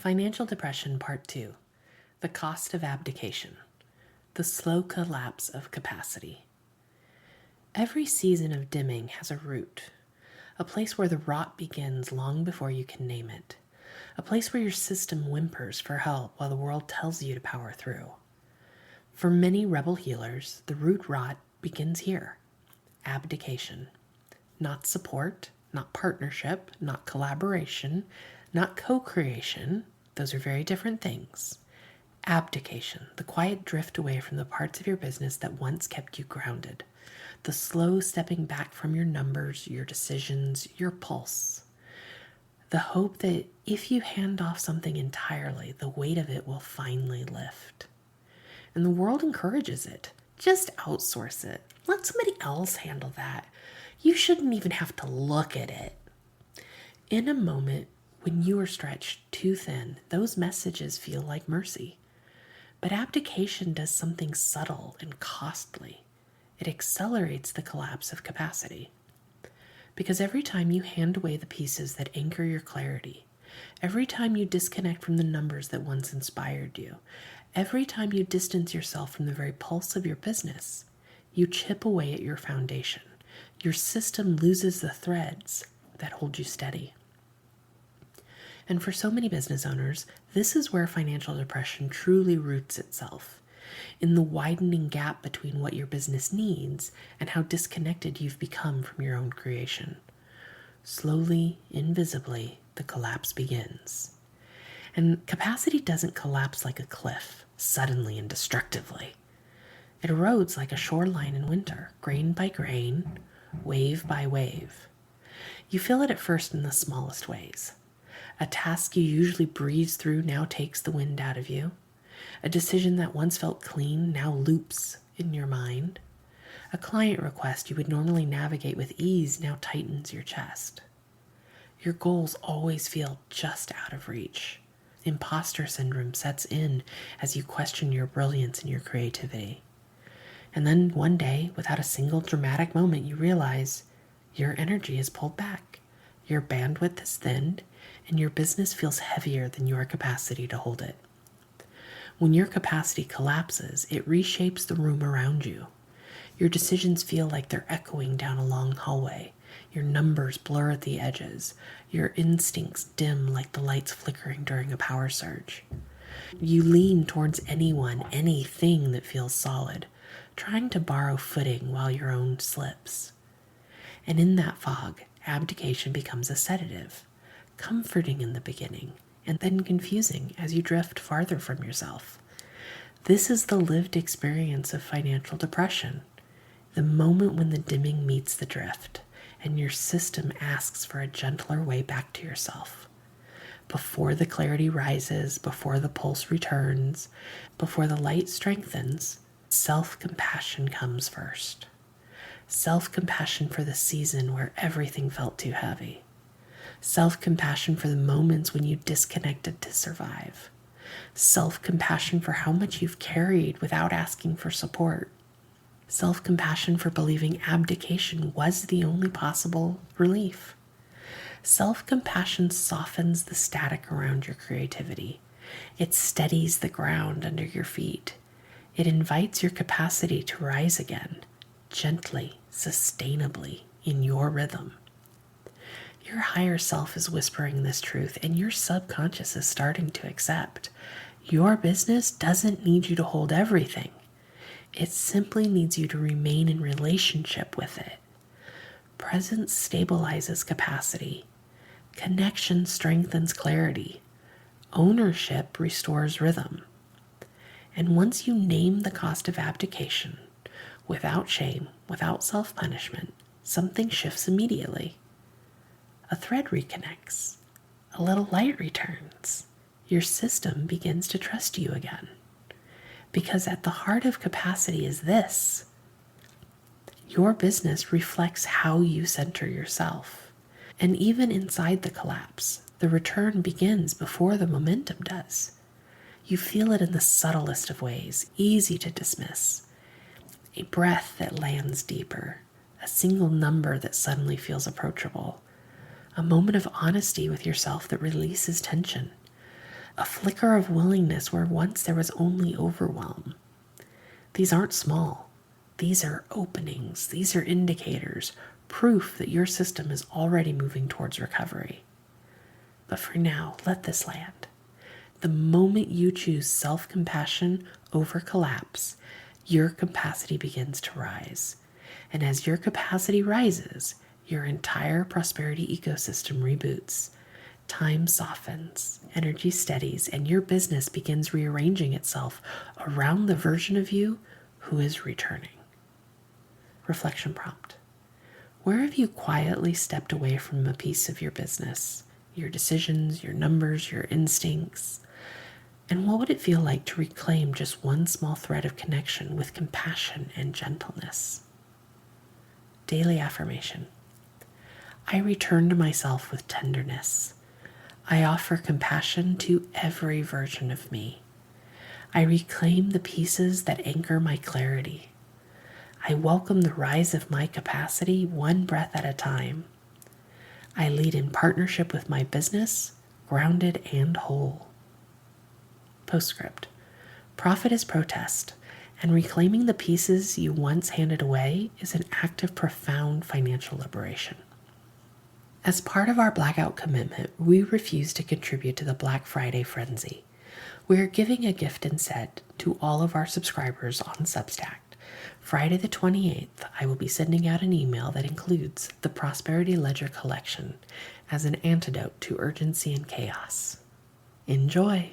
Financial Depression Part 2. The Cost of Abdication. The Slow Collapse of Capacity. Every season of dimming has a root, a place where the rot begins long before you can name it, a place where your system whimpers for help while the world tells you to power through. For many rebel healers, the root rot begins here. Abdication. Not support, not partnership, not collaboration, not co-creation. Those are very different things. Abdication, the quiet drift away from the parts of your business that once kept you grounded. The slow stepping back from your numbers, your decisions, your pulse. The hope that if you hand off something entirely, the weight of it will finally lift. And the world encourages it. Just outsource it. Let somebody else handle that. You shouldn't even have to look at it. In a moment when you are stretched too thin, those messages feel like mercy. But abdication does something subtle and costly. It accelerates the collapse of capacity. Because every time you hand away the pieces that anchor your clarity, every time you disconnect from the numbers that once inspired you, every time you distance yourself from the very pulse of your business, you chip away at your foundation. Your system loses the threads that hold you steady. And for so many business owners, this is where financial depression truly roots itself, in the widening gap between what your business needs and how disconnected you've become from your own creation. Slowly, invisibly, the collapse begins. And capacity doesn't collapse like a cliff, suddenly and destructively. It erodes like a shoreline in winter, grain by grain, wave by wave. You feel it at first in the smallest ways. A task you usually breeze through now takes the wind out of you. A decision that once felt clean now loops in your mind. A client request you would normally navigate with ease now tightens your chest. Your goals always feel just out of reach. Imposter syndrome sets in as you question your brilliance and your creativity. And then one day, without a single dramatic moment, you realize your energy is pulled back. Your bandwidth is thinned, and your business feels heavier than your capacity to hold it. When your capacity collapses, it reshapes the room around you. Your decisions feel like they're echoing down a long hallway. Your numbers blur at the edges. Your instincts dim like the lights flickering during a power surge. You lean towards anyone, anything that feels solid, trying to borrow footing while your own slips. And in that fog, abdication becomes a sedative, comforting in the beginning, and then confusing as you drift farther from yourself. This is the lived experience of financial depression, the moment when the dimming meets the drift, and your system asks for a gentler way back to yourself. Before the clarity rises, before the pulse returns, before the light strengthens, self-compassion comes first. Self-compassion for the season where everything felt too heavy. Self-compassion for the moments when you disconnected to survive. Self-compassion for how much you've carried without asking for support. Self-compassion for believing abdication was the only possible relief. Self-compassion softens the static around your creativity. It steadies the ground under your feet. It invites your capacity to rise again, gently, sustainably, in your rhythm. Your higher self is whispering this truth, and your subconscious is starting to accept. Your business doesn't need you to hold everything. It simply needs you to remain in relationship with it. Presence stabilizes capacity. Connection strengthens clarity. Ownership restores rhythm. And once you name the cost of abdication, without shame, without self-punishment, something shifts immediately. A thread reconnects. A little light returns. Your system begins to trust you again. Because at the heart of capacity is this. Your business reflects how you center yourself. And even inside the collapse, the return begins before the momentum does. You feel it in the subtlest of ways, easy to dismiss. A breath that lands deeper, a single number that suddenly feels approachable, a moment of honesty with yourself that releases tension, a flicker of willingness where once there was only overwhelm. These aren't small. These are openings. These are indicators, proof that your system is already moving towards recovery. But for now, let this land. The moment you choose self-compassion over collapse, your capacity begins to rise. And as your capacity rises, your entire prosperity ecosystem reboots. Time softens, energy steadies, and your business begins rearranging itself around the version of you who is returning. Reflection prompt. Where have you quietly stepped away from a piece of your business, your decisions, your numbers, your instincts? And what would it feel like to reclaim just one small thread of connection with compassion and gentleness? Daily affirmation. I return to myself with tenderness. I offer compassion to every version of me. I reclaim the pieces that anchor my clarity. I welcome the rise of my capacity one breath at a time. I lead in partnership with my business, grounded and whole. Postscript. Profit is protest, and reclaiming the pieces you once handed away is an act of profound financial liberation. As part of our blackout commitment, we refuse to contribute to the Black Friday frenzy. We are giving a gift instead to all of our subscribers on Substack. Friday the 28th, I will be sending out an email that includes the Prosperity Ledger Collection as an antidote to urgency and chaos. Enjoy!